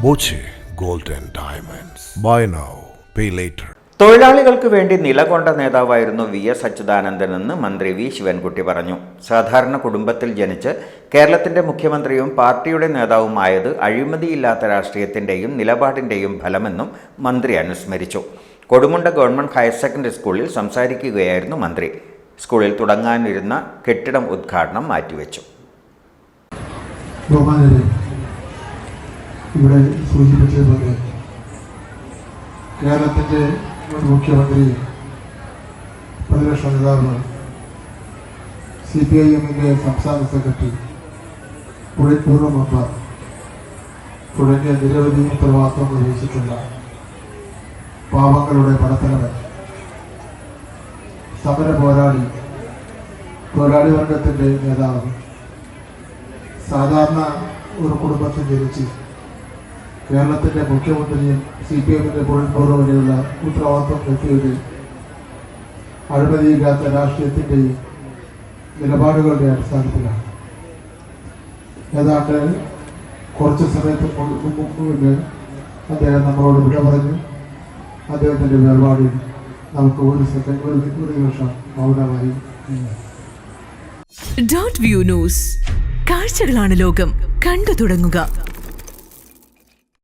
Boche gold and diamonds. Buy now, pay later. തൊഴിലാളികൾക്ക് വേണ്ടി നിലകൊണ്ട നേതാവായിരുന്നു VS അച്യുതാനന്ദനെന്ന് മന്ത്രി V ശിവൻകുട്ടി പറഞ്ഞു. സാധാരണ കുടുംബത്തിൽ ജനിച്ച് കേരളത്തിന്റെ മുഖ്യമന്ത്രിയും പാർട്ടിയുടെ നേതാവുമായത് അഴിമതിയില്ലാത്ത രാഷ്ട്രീയത്തിന്റെയും നിലപാടിന്റെയും ഫലമെന്നും മന്ത്രി അനുസ്മരിച്ചു. കൊടുമുണ്ട ഗവൺമെന്റ് ഹയർ സെക്കൻഡറി സ്കൂളിൽ സംസാരിക്കുകയായിരുന്നു മന്ത്രി. സ്കൂളിൽ തുടങ്ങാനിരുന്ന കെട്ടിടം ഉദ്ഘാടനം മാറ്റിവെച്ചു. ഇവിടെ സൂചിപ്പിച്ചതുപോലെ കേരളത്തിൻ്റെ മുഖ്യമന്ത്രി, പ്രതിപക്ഷ നേതാവ്, CPIM-ന്റെ സംസ്ഥാന സെക്രട്ടറി, പൂർവ്വ മെമ്പർ തുടങ്ങിയ നിരവധി ഉത്തരവാദിത്വങ്ങൾ വഹിച്ചിട്ടുള്ള പാവങ്ങളുടെ പടത്തലവൻ, സമര പോരാളി, തൊഴിലാളി വർഗത്തിൻ്റെ നേതാവ്, സാധാരണ ഒരു കുടുംബത്തിൽ ജനിച്ച് കേരളത്തിൻ്റെ മുഖ്യമന്ത്രിയും CPIM-ന്റെ പൂർവ്വ വരെയുള്ള ഉത്തരവാദിത്വം എത്തിയത് അഴിമതിയില്ലാത്ത രാഷ്ട്രീയത്തിൻ്റെയും നിലപാടുകളുടെ അടിസ്ഥാനത്തിലാണ്. ഏതാണ്ട് കുറച്ച് സമയത്ത് മുമ്പ് അദ്ദേഹം നമ്മളോട് വിട പറഞ്ഞു. അദ്ദേഹത്തിൻ്റെ വേർപാടിൽ നമുക്ക് ഒരു നിമിഷം മൗനമായി. ഡോട്ട് വ്യൂ ന്യൂസ്, കാഴ്ചകളാണ് ലോകം. കണ്ടു തുടങ്ങുക.